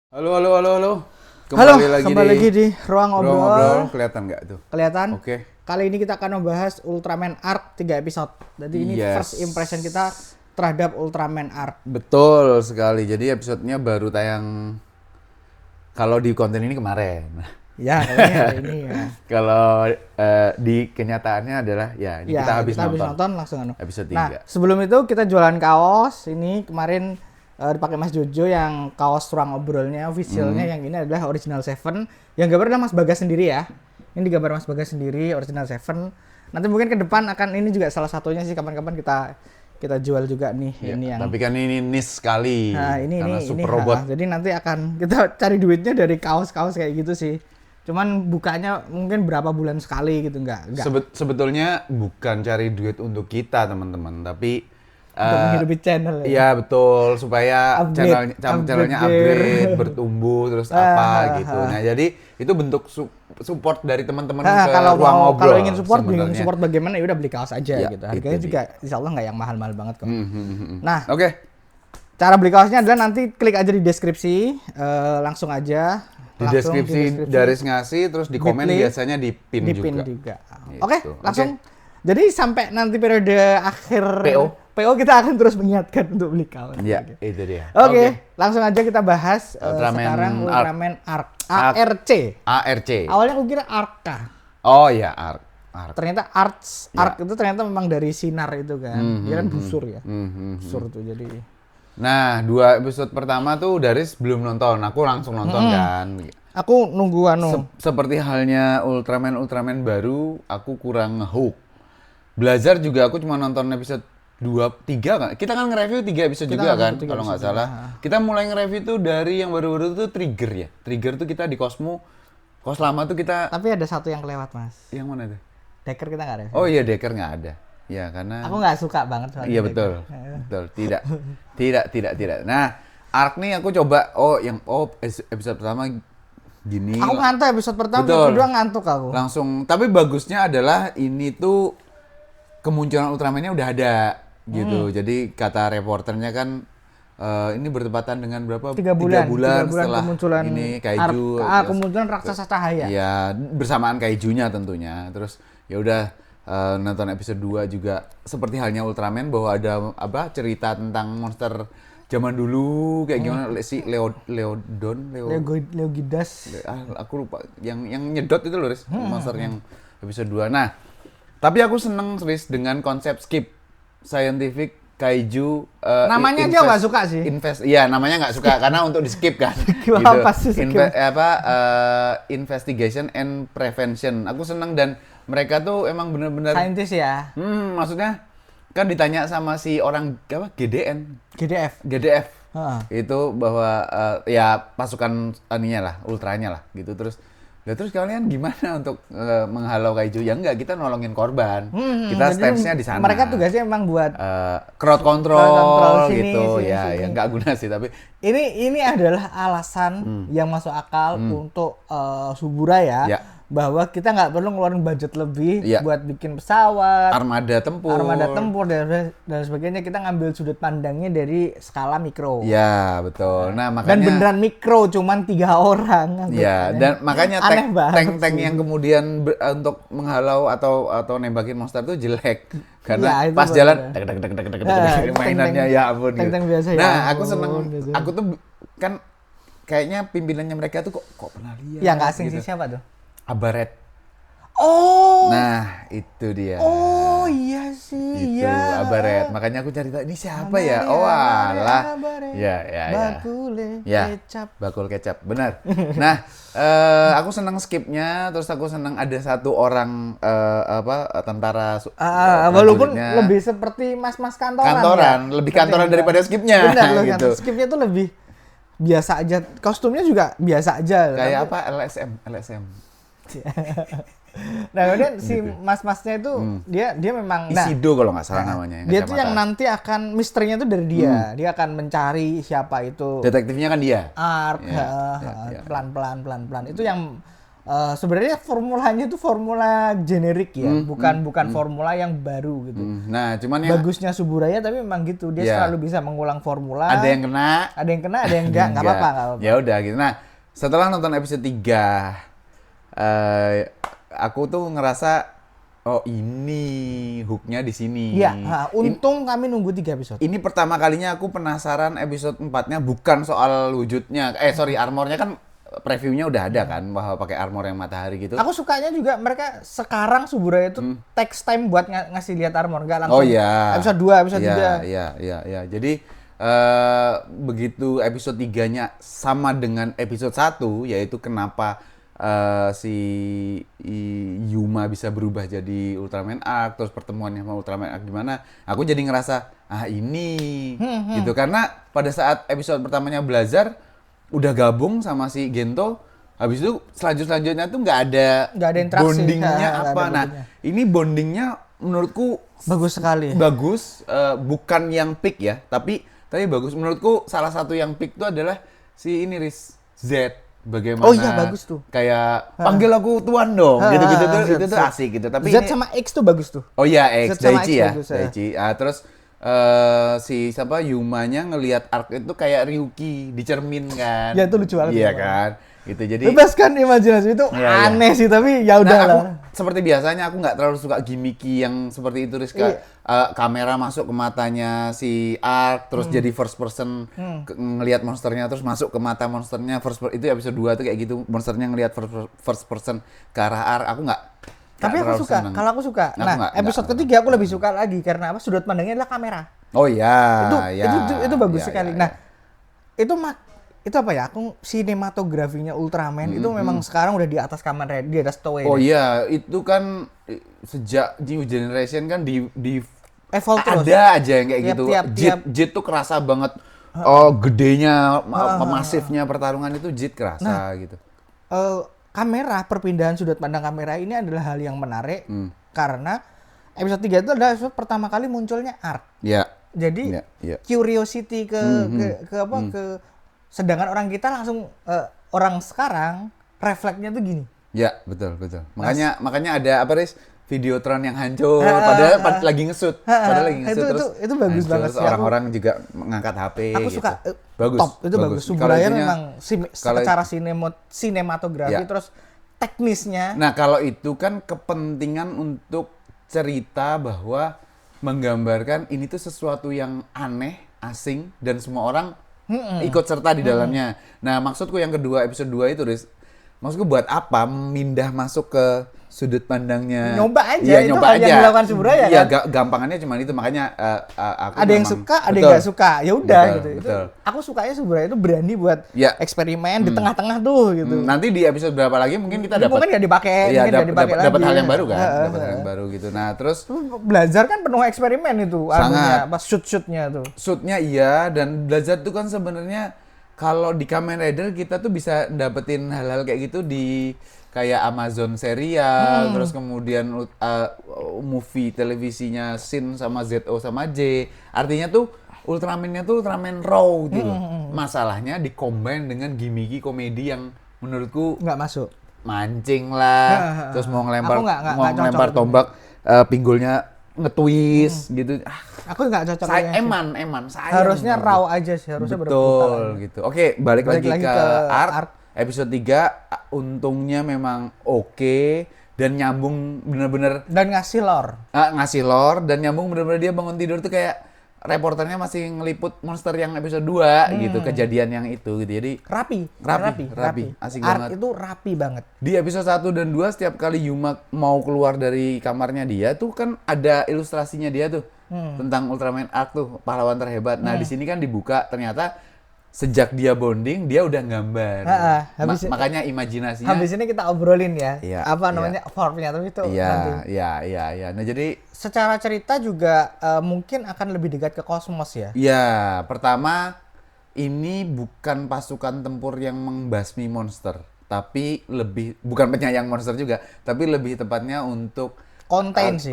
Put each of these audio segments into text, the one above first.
Halo, halo, halo, halo. Halo, kembali lagi di Ruang Ngobrol. Kelihatan nggak tuh? Kelihatan? Oke. Kali ini kita akan membahas Ultraman Arc 3 episode. Jadi ini Yes. first impression kita terhadap Ultraman Arc. Betul sekali. Jadi episodenya baru tayang kalau di konten ini kemarin. Ya, kali ini ya. Kalau di kenyataannya adalah ya ini Ya, kita habis habis nonton nonton langsung anu. episode Nah, 3. sebelum itu kita jualan kaos. Ini kemarin dipakai Mas Jojo yang kaos Ruang Obrolnya officialnya yang ini adalah Original Seven. Yang gambar adalah Mas Bagas sendiri ya. Ini digambar Mas Bagas sendiri Original Seven. Nanti mungkin ke depan akan ini juga salah satunya sih kapan-kapan kita jual juga nih Ya, ini yang. tapi kan ini niche sekali. Nah, ini karena ini super robot. jadi nanti akan kita cari duitnya dari kaos-kaos kayak gitu sih. Cuman bukanya mungkin berapa bulan sekali gitu enggak. Sebetulnya bukan cari duit untuk kita, teman-teman, tapi Untuk menghidupi channel ya. iya betul, supaya Upgrade, channelnya upgrade. upgrade, bertumbuh terus apa gitu. Nah, jadi itu bentuk support dari teman-teman Nah, ke kalau Ruang mau Ngobrol. kalau ingin support bingung sebenarnya. support bagaimana ya udah beli kaos aja Ya, gitu. Harganya itu juga insya Allah nggak yang mahal-mahal banget kok. Nah, Oke. cara beli kaosnya adalah nanti klik aja di deskripsi, langsung aja. Di Langsung deskripsi Daris ngasih, terus di komen Bitly, biasanya di pin juga. juga. Gitu. Oke, langsung. Jadi sampai nanti periode akhir PO kita akan terus mengingatkan untuk beli kaos. Ya, itu dia. Oke, langsung aja kita bahas Ultraman sekarang Arc. Ultraman Arc. ARC. ARC. Awalnya aku kira Arca. Oh ya, Arc. Ternyata Arc itu ternyata memang dari sinar itu kan. Dia kan busur ya. Busur tuh jadi. Nah, 2 episode pertama tuh Daris belum nonton, aku langsung nonton kan. Aku nunggu Seperti halnya Ultraman baru, aku kurang hook. Belajar juga aku cuma nonton episode 2, 3 kan? Kita kan nge-review 3 episode Kita juga kan, nge-review 3 kalau nggak episode salah. Kita mulai nge-review tuh dari yang baru-baru tuh Trigger ya. Trigger tuh kita di Cosmo. Kos lama tuh kita, tapi ada satu yang kelewat Mas. yang mana tuh? Decker kita nggak review. Oh iya, Decker nggak ada. Ya karena Aku nggak suka banget soal iya Decker. betul. Tidak. Nah, Arc nih aku coba episode pertama gini. Aku ngantuk episode pertama, Betul. episode kedua ngantuk aku. Langsung, tapi bagusnya adalah ini tuh kemunculan Ultraman-nya udah ada gitu. Jadi kata reporternya kan ini bertepatan dengan berapa? 3 bulan, 3 bulan setelah kemunculan ini kaiju. kemunculan raksasa cahaya. Ya, bersamaan kaijunya tentunya. Terus ya udah nonton episode 2 juga seperti halnya Ultraman bahwa ada cerita tentang monster zaman dulu kayak gimana si Leogidas. aku lupa yang nyedot itu loh, Riz. Monster yang episode 2. Nah, tapi aku seneng, Riz, dengan konsep skip scientific kaiju. Namanya aja nggak suka sih. Iya, namanya nggak suka karena untuk di skip kan. Skip apa sih, skip? Investigation and prevention. Aku seneng dan mereka tuh emang bener-bener Saintis ya. maksudnya kan ditanya sama si orang GDF. Heeh. itu bahwa ya pasukan aninya lah, ultranya lah gitu. Terus kalian gimana untuk menghalau kaiju? Ya enggak, kita nolongin korban. Kita Jadi stance-nya di sana. Mereka tugasnya emang buat crowd control sini, gitu. sini, Ya sini. nggak guna sih, tapi ini adalah alasan yang masuk akal untuk Subura ya, Ya. bahwa kita nggak perlu ngeluarin budget lebih Ya. buat bikin pesawat, armada tempur. dan sebagainya. Kita ngambil sudut pandangnya dari skala mikro. Ya, betul. Nah, Dan makanya beneran mikro, cuman 3 orang. ya, dan makanya Aneh banget tank sih. yang kemudian untuk menghalau atau nembakin monster tuh jelek. Karena Ya, itu pas bener. jalan Itu mainannya tank-tank- ya ampun gitu. tank-tank biasa, ya Nah, ampun, aku seneng. gitu. Aku tuh kan kayaknya pimpinannya mereka tuh kok pernah lihat. Yang nggak asing gitu. sih siapa tuh? Abaret. Oh, Nah, itu dia. oh iya sih, Itu iya. Abaret. Makanya aku cari tahu ini siapa ya? Abaret, Oh, alah. Abaret. Ya. Bakule Ya, kecap. bakul kecap, benar. Nah, aku senang skipnya, terus aku senang ada satu orang tentara Walaupun prajuritnya. lebih seperti mas-mas kantoran. Kantoran, ya. lebih Seperti kantoran yang daripada skipnya, Benar loh, gitu. skipnya tuh lebih biasa aja. Kostumnya juga biasa aja. Kayak Tapi- apa? LSM. Nah, kemudian si mas-masnya itu dia memang Isido kalau nggak salah namanya. dia tuh yang nanti akan misterinya tuh dari dia. Dia akan mencari siapa itu detektifnya kan dia. Ark, Ya. pelan-pelan. Itu yang sebenarnya formulanya itu formula generik ya, bukan formula yang baru gitu. Nah, cuman yang Bagusnya Suburaya tapi memang gitu, dia Ya. selalu bisa mengulang formula. ada yang kena, ada yang enggak, nggak apa-apa, nggak apa-apa. Ya udah gitu. Nah, setelah nonton episode 3, aku tuh ngerasa oh ini hooknya di sini. Iya, untung kami nunggu 3 episode. Ini pertama kalinya aku penasaran episode 4-nya bukan soal wujudnya. Armornya kan previewnya udah ada kan bahwa pakai armor yang matahari gitu. Aku sukanya juga mereka sekarang Suburaya itu text time buat ngasih lihat armor, nggak langsung Oh iya. episode 2, episode 3. Iya. Jadi begitu episode 3-nya sama dengan episode 1, yaitu kenapa si Yuma bisa berubah jadi Ultraman Arc, terus pertemuannya sama Ultraman Arc gimana, aku jadi ngerasa ini gitu. Karena pada saat episode pertamanya Blazar udah gabung sama si Gento, habis itu selanjutnya tuh nggak ada interaksi. bondingnya Nggak ada apa. Nah, bondingnya. ini bondingnya menurutku Bagus sekali. bagus, bukan yang peak ya, tapi bagus. Menurutku salah satu yang peak itu adalah si ini Z. Bagaimana? Oh iya, bagus tuh. Kayak panggil aku tuan dong, gitu-gitu tuh, Z, itu tuh Z. asik gitu. Tapi Z ini, sama X tuh bagus tuh. oh iya, X Z sama Daichi X ya, bagus, ya. Daichi. Terus si siapa Yumanya ngelihat Arc itu kayak Ryuki di cermin kan. Ya, itu lucu banget. Iya kan, gitu. Jadi Bebas kan imajinasi itu Iya. aneh sih, tapi ya udah Nah, lah. aku seperti biasanya aku nggak terlalu suka gimmicky yang seperti itu, Rizka. Kamera masuk ke matanya si Ark, terus jadi first person ngelihat monsternya, terus masuk ke mata monsternya itu episode 2 tuh kayak gitu, monsternya ngelihat first person ke arah Ark. Aku nggak Tapi aku terlalu suka, seneng. kalau aku suka. Aku Nah, nggak episode ketiga aku lebih suka lagi karena apa? Sudut pandangnya adalah kamera. Oh iya, Itu bagus iya, sekali. iya, Nah, itu apa ya? Aku sinematografinya Ultraman itu memang sekarang udah di atas Kamen Rider, di atas Toei. Oh iya, itu kan sejak New Generation kan di Evolve terus. ada aja yang kayak gitu. Jit tuh kerasa banget. Oh, gedenya, masifnya pertarungan itu Jit kerasa gitu. Kamera, perpindahan sudut pandang kamera ini adalah hal yang menarik karena episode 3 itu adalah episode pertama kali munculnya Arc. Ya. Jadi Iya. curiosity ke sedangkan orang kita langsung orang sekarang refleksnya tuh gini. Ya, betul. Makanya ada apa, Riz? Videotron yang hancur padahal lagi nge-shoot. Itu bagus hancur, banget terus sih. orang-orang juga mengangkat HP Aku gitu. suka Bagus. top, itu bagus. Suburaya memang kalau- secara sinematografi Ya. terus teknisnya. Nah, kalau itu kan kepentingan untuk cerita bahwa menggambarkan ini tuh sesuatu yang aneh, asing, dan semua orang ikut serta di dalamnya. Nah, maksudku yang kedua, episode 2 itu, Riz, maksudku buat apa mindah masuk ke sudut pandangnya? Nyoba aja, Iya, itu nyoba hal yang aja. dilakukan Suburaya Iya, kan? gampangannya cuma itu, makanya aku Ada yang memang- suka, ada yang Betul. nggak suka. Ya udah Betul, gitu. betul. Aku sukanya Suburaya itu berani buat Ya. eksperimen di tengah-tengah tuh gitu. Nanti di episode berapa lagi mungkin kita Ini dapat mungkin nggak dipakai, iya, mungkin nggak dipakai dapat lagi. hal yang baru kan, dapat hal yang baru gitu. Nah, terus Belajar kan penuh eksperimen itu, Sangat. pas shoot-shootnya tuh. shootnya iya, dan belajar tuh kan sebenarnya kalau di Kamen Rider kita tuh bisa dapetin hal-hal kayak gitu di kayak Amazon serial, terus kemudian movie televisinya Shin sama ZO sama J. Artinya tuh Ultraman-nya tuh Ultraman raw gitu loh. Masalahnya dikombin dengan gimmicky komedi yang menurutku Nggak masuk. mancing lah, terus mau ngelempar Aku nggak ngelempar cocok. tombak, pinggulnya nge-twist gitu. Aku nggak cocok. dengan sih. Eman, sayang. Harusnya menurutku. raw aja sih, harusnya Betul berbrutal. gitu. Oke, balik lagi ke Arc. Arc. Episode 3 untungnya memang oke dan nyambung bener-bener Dan ngasih lore. ngasih lore, dan nyambung bener-bener dia bangun tidur tuh kayak reporternya masih ngeliput monster yang episode 2 gitu, kejadian yang itu gitu. Jadi Rapi. Asik Arc banget. itu rapi banget. di episode 1 dan 2 setiap kali Yuma mau keluar dari kamarnya dia tuh kan ada ilustrasinya dia tuh tentang Ultraman Arc tuh, pahlawan terhebat. Nah, di sini kan dibuka ternyata sejak dia bonding dia udah gambar. Makanya imajinasinya Habis ini kita obrolin ya. Iya, apa iya. namanya formnya tapi itu nanti. Iya. Nah, jadi Secara cerita juga mungkin akan lebih dekat ke kosmos ya. ya, pertama ini bukan pasukan tempur yang membasmi monster, tapi bukan penyayang monster juga, tapi lebih tepatnya untuk Konten sih.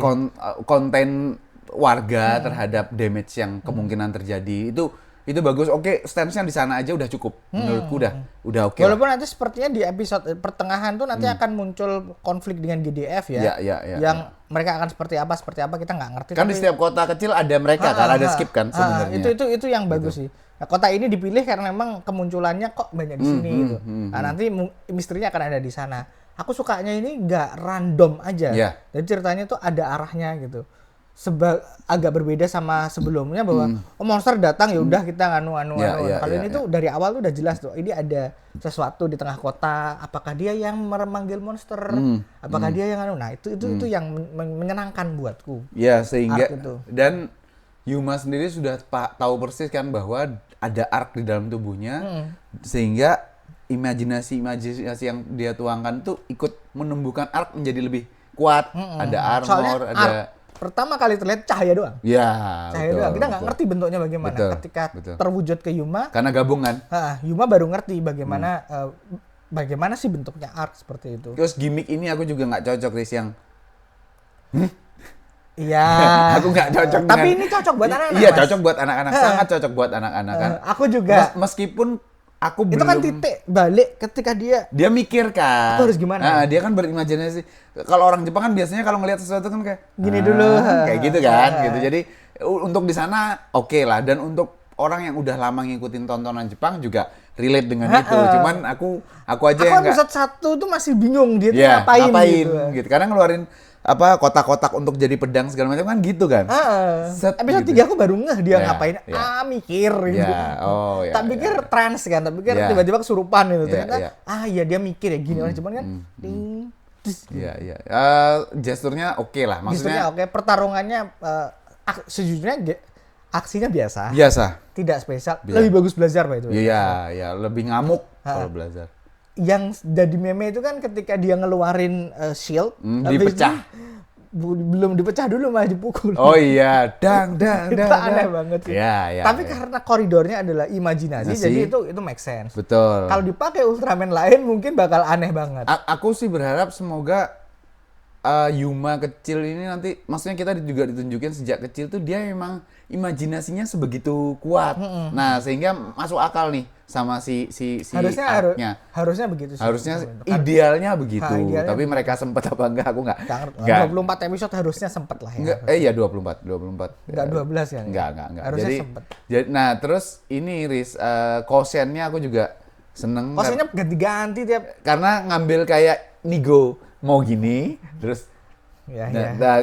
konten warga terhadap damage yang kemungkinan terjadi. Itu itu bagus. Oke, stance-nya di sana aja udah cukup. Menurutku udah oke lah. Walaupun nanti sepertinya di episode pertengahan tuh nanti akan muncul konflik dengan GDF ya. Yang mereka akan seperti apa kita nggak ngerti. Kan di setiap kota kecil ada mereka kan, ada skip kan sebenarnya. Itu yang bagus sih. Nah, kota ini dipilih karena memang kemunculannya kok banyak di sini gitu. Nah, nanti misterinya akan ada di sana. Aku sukanya ini nggak random aja. Jadi ceritanya tuh ada arahnya gitu. Agak berbeda sama sebelumnya bahwa monster datang ya udah kita nganu. Kalau ini tuh dari awal tuh udah jelas tuh ini ada sesuatu di tengah kota. Apakah dia yang memanggil monster? Apakah dia yang anu? Nah itu yang menyenangkan buatku. Ya sehingga dan Yuma sendiri sudah tahu persis kan bahwa ada arc di dalam tubuhnya sehingga imajinasi yang dia tuangkan tuh ikut menumbuhkan arc menjadi lebih kuat. Ada armor, soalnya ada pertama kali terlihat cahaya doang. Ya, cahaya doang. Kita nggak ngerti bentuknya bagaimana. Ketika terwujud ke Yuma. Karena gabungan. Yuma baru ngerti bagaimana sih bentuknya arc seperti itu. Terus gimmick ini aku juga nggak cocok, Riz, yang Iya. Aku nggak cocok. Tapi ini cocok buat anak-anak. Iya, cocok buat anak-anak. Sangat cocok buat anak-anak kan. Aku juga. Meskipun aku itu belum. kan titik balik ketika dia mikir kan. Itu harus gimana? Dia kan berimajinasi. Kalau orang Jepang kan biasanya kalau ngelihat sesuatu kan kayak gini dulu. Kayak gitu kan, gitu. Jadi untuk di sana oke lah, dan untuk orang yang udah lama ngikutin tontonan Jepang juga relate dengan itu. Cuman aku aja yang enggak. Episode 1 tuh masih bingung dia tuh ngapain gitu. Karena ngeluarin kotak-kotak untuk jadi pedang segala macam kan gitu kan. Episode 3 aku baru ngeh dia ngapain. Mikir gitu. Tak pikir trans kan, tak pikir tiba-tiba kesurupan gitu. Ternyata iya dia mikir ya gini orang Jepang kan. Iya. Gesturnya oke lah. Maksudnya gesturnya oke, pertarungannya sejujurnya aksinya biasa. Tidak spesial. Lebih bagus belajar Pak itu. Iya, lebih ngamuk kalau belajar. Yang jadi meme itu kan ketika dia ngeluarin shield, dipecah. Belum dipecah dulu malah dipukul. Oh iya, dang. Itu aneh banget sih. Iya. Tapi karena koridornya adalah imajinasi, jadi itu make sense. Betul. Kalau dipakai Ultraman lain mungkin bakal aneh banget. Aku sih berharap semoga Yuma kecil ini nanti, maksudnya kita juga ditunjukin sejak kecil tuh dia memang imajinasinya sebegitu kuat. Nah, sehingga masuk akal nih sama si harusnya begitu sih. Harusnya idealnya begitu. Tapi mereka sempat apa enggak aku enggak. 24 episode harusnya sempat lah ya. Iya 24. Enggak 12 kan. Enggak. Harusnya sempat. Jadi nah, terus ini Riz, kosennya aku juga seneng. Kosennya ganti-ganti tiap, karena ngambil kayak Nigo mau gini, terus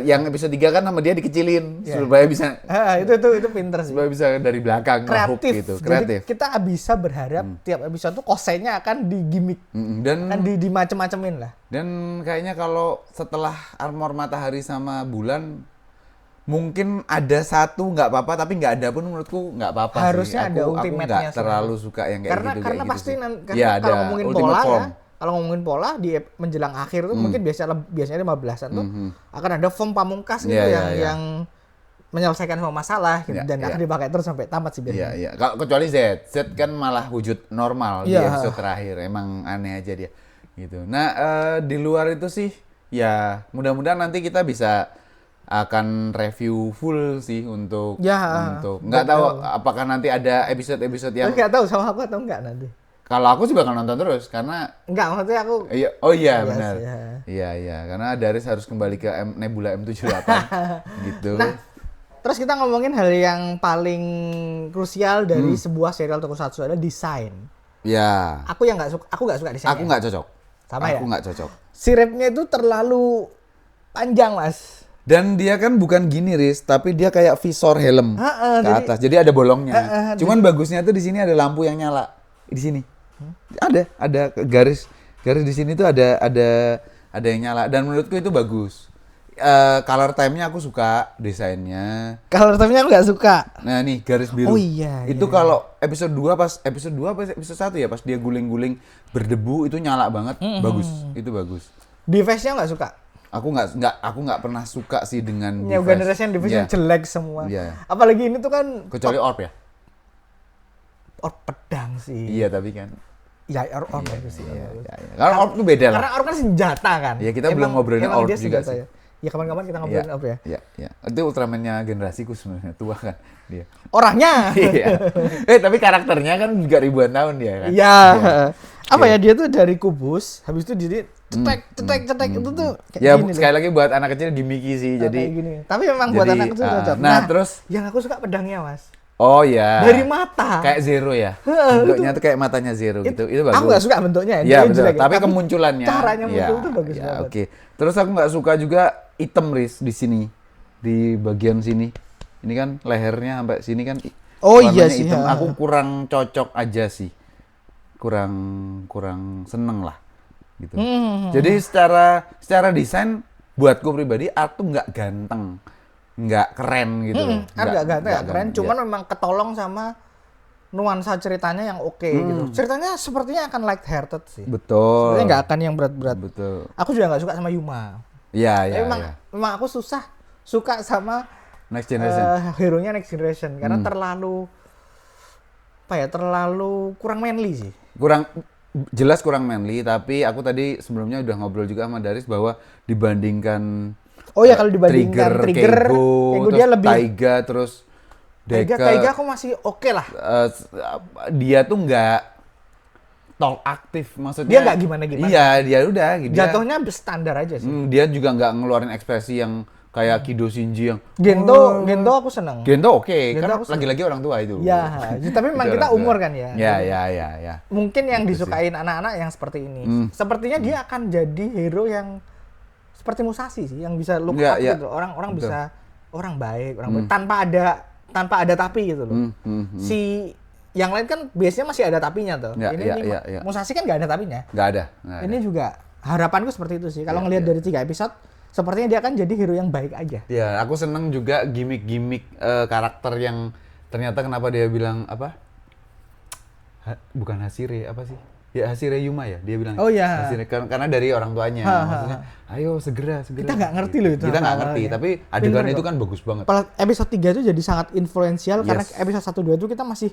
yang episode 3 kan sama dia dikecilin supaya bisa itu pinter sih. Supaya bisa dari belakang kreatif gitu. Kreatif. Jadi kita bisa berharap tiap episode tuh kosennya akan digimik dan di macem-macemin lah. Dan kayaknya kalau setelah armor matahari sama bulan mungkin ada satu nggak apa-apa, tapi nggak ada pun menurutku nggak apa-apa. Harusnya ada ultimate-nya. Aku nggak terlalu suka yang kayak gitu. Karena pasti kalau ngomongin pola ya. Kalau ngomongin pola di menjelang akhir tuh mungkin biasanya 15-an tuh akan ada form pamungkas gitu yang menyelesaikan semua masalah gitu, dan akan dipakai terus sampai tamat sih biasanya. Iya. Kecuali Z kan malah wujud normal di episode terakhir. Emang aneh aja dia gitu. Nah, di luar itu sih ya mudah-mudahan nanti kita bisa akan review full sih untuk nggak tahu apakah nanti ada episode-episode yang nggak tahu sama aku atau enggak nanti. Kalau aku juga akan nonton terus karena maksudnya aku benar. Iya, karena Daris harus kembali ke Nebula M78 gitu. Nah, terus kita ngomongin hal yang paling krusial dari sebuah serial tokusatsu adalah desain. Ya. Aku nggak suka desainnya. Aku nggak cocok. Aku nggak cocok. Siripnya itu terlalu panjang, Mas. Dan dia kan bukan gini, Riz, tapi dia kayak visor helm ke atas. Jadi ada bolongnya. Cuman bagusnya tuh di sini ada lampu yang nyala. Di sini. Ada garis di sini tuh ada yang nyala, dan menurutku itu bagus. Color time-nya aku suka, desainnya. Color time-nya aku nggak suka. Nah nih garis biru. Oh iya. Itu kalau episode 2 pas episode 2 apa episode 1 ya, pas dia guling-guling berdebu itu nyala banget, bagus. Itu bagus. Device-nya nggak suka. Aku nggak pernah suka sih dengan New Generation device jelek semua. Apalagi ini tuh kan kecuali orb ya. Orb pedang sih. Iya, tapi kan orb bagus sih. Karena orb tuh beda lah. Karena orb kan senjata kan. Iya, kita belum ngobrolin orb juga sih. Ya kapan-kapan kita ngobrolin Iya, apa ya. Iya. Itu Ultraman-nya generasiku sebenarnya, tua kan dia. Orangnya. Iya. Tapi karakternya kan juga ribuan tahun dia kan. Iya. Apa Oke. ya, dia tuh dari kubus, habis itu jadi cetek itu tuh kayak Ya gini sekali lagi buat anak kecil gimmicky sih. loh. Jadi Kayak gini. Tapi memang buat jadi, anak kecil cocok. nah, terus yang aku suka pedangnya, Mas. oh ya. Dari mata. Kayak Zero ya. Bentuknya tuh kayak matanya Zero gitu. Itu bagus. Aku gak suka bentuknya. Iya dia betul. jelek ya. Tapi kemunculannya. Caranya muncul ya, tuh bagus ya, banget. Oke. Terus aku nggak suka juga item Riz di sini. Di bagian sini. Ini kan lehernya sampai sini kan. Oh iya warnanya sih, hitam. ha. Aku kurang cocok aja sih. Kurang seneng lah gitu. Jadi secara desain buatku pribadi art tuh nggak ganteng, nggak keren gitu. loh. Agak ganteng, nggak keren. ganteng, Cuman ya. memang ketolong sama nuansa ceritanya yang oke gitu. Ceritanya sepertinya akan light hearted sih. Betul. Sebenarnya nggak akan yang berat-berat. Betul. Aku juga nggak suka sama Yuma. Iya, Tapi iya, memang, iya. memang aku suka sama Next Generation. hero-nya Next Generation karena terlalu kurang manly sih. Jelas kurang manly, tapi aku tadi sebelumnya udah ngobrol juga sama Daris bahwa dibandingkan Oh ya, kalau dibandingkan Trigger, Keigo, dia terus lebih Taiga, terus Deka, Taiga aku masih oke lah. dia tuh nggak talk aktif, maksudnya Dia nggak gimana-gimana. Iya, dia udah dia, Jatuhnya standar aja sih. dia juga nggak ngeluarin ekspresi yang kayak Kido Shinji yang Gento aku seneng. Gento oke, Gento kan aku seneng. lagi-lagi orang tua itu. Ya, tapi memang Itu kita orang tua. umur kan ya. Ya. Mungkin yang disukain anak-anak yang seperti ini. Sepertinya dia akan jadi hero yang seperti Musashi sih, yang bisa look Iya, up iya. gitu. Orang Betul. bisa orang baik tanpa ada tapi gitu loh. Si yang lain kan biasanya masih ada tapinya tuh. Ya, ini ya. Musashi kan nggak ada tapinya. Nggak ada. Ini juga harapanku seperti itu sih. Kalau Ya, ngelihat ya. dari 3 episode, sepertinya dia akan jadi hero yang baik aja. Ya, aku seneng juga gimmick-gimmick karakter yang ternyata kenapa dia bilang apa? Bukan Hashire, apa sih? Ya Hashire Yuma ya, dia bilang. Oh, iya. Hashire, karena dari orang tuanya. Maksudnya, ayo segera. Kita nggak ngerti loh itu Kita nggak apa-apa ngerti, ya. tapi adegan Pinter itu kok. kan bagus banget. Episode 3 itu jadi sangat influensial karena Yes. episode 1 2 itu kita masih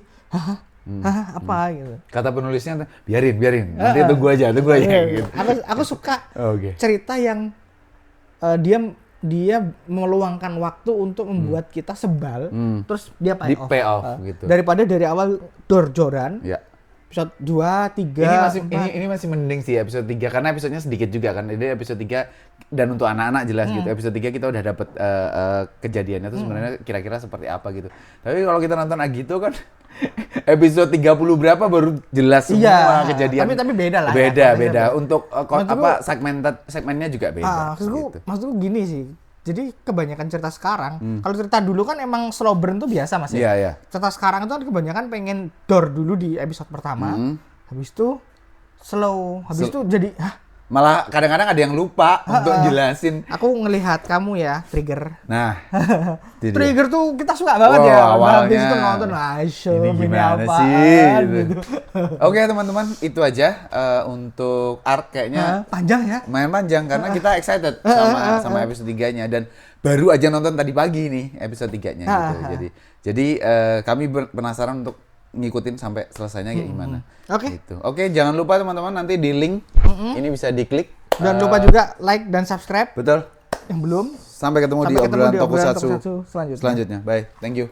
apa gitu. Kata penulisnya, biarin. Nanti tunggu aja gitu. Aku suka Oke. cerita yang dia meluangkan waktu untuk membuat kita sebal, terus dia Di pay off gitu. Daripada dari awal dor-joran, Ya. episode 2, 3, Ini masih mending sih episode 3 karena episodenya sedikit juga kan. Jadi episode 3 dan untuk anak-anak jelas gitu. Episode 3 kita udah dapet kejadiannya tuh sebenarnya kira-kira seperti apa gitu. Tapi kalau kita nonton Agito kan episode 30 berapa baru jelas semua Iya, kejadian. tapi beda lah ya, Beda. konteksnya Untuk Maksudku- segmennya juga beda. maksudku gini sih. Jadi kebanyakan cerita sekarang, kalau cerita dulu kan emang slow burn tuh biasa Mas ya. Iya. Cerita sekarang itu kan kebanyakan pengen door dulu di episode pertama, habis itu slow, habis itu jadi, Malah kadang-kadang ada yang lupa untuk jelasin. aku ngelihat kamu ya, Trigger. Nah, itu dia. Trigger tuh kita suka banget Wow, ya. awalnya. Habis itu nonton, Ini gimana apaan?" sih? gitu. Oke teman-teman, itu aja untuk arc kayaknya Panjang ya. lumayan panjang karena kita excited sama episode 3-nya dan baru aja nonton tadi pagi nih episode 3-nya gitu. Jadi kami penasaran untuk ngikutin sampai selesainya kayak gimana. Oke. Gitu. Oke, jangan lupa teman-teman nanti di link ini bisa diklik. Dan lupa juga like dan subscribe Betul. yang belum. Sampai ketemu di Sampai ketemu obrolan di obrolan Tokusatsu Tokusatsu selanjutnya. selanjutnya. Bye. Thank you.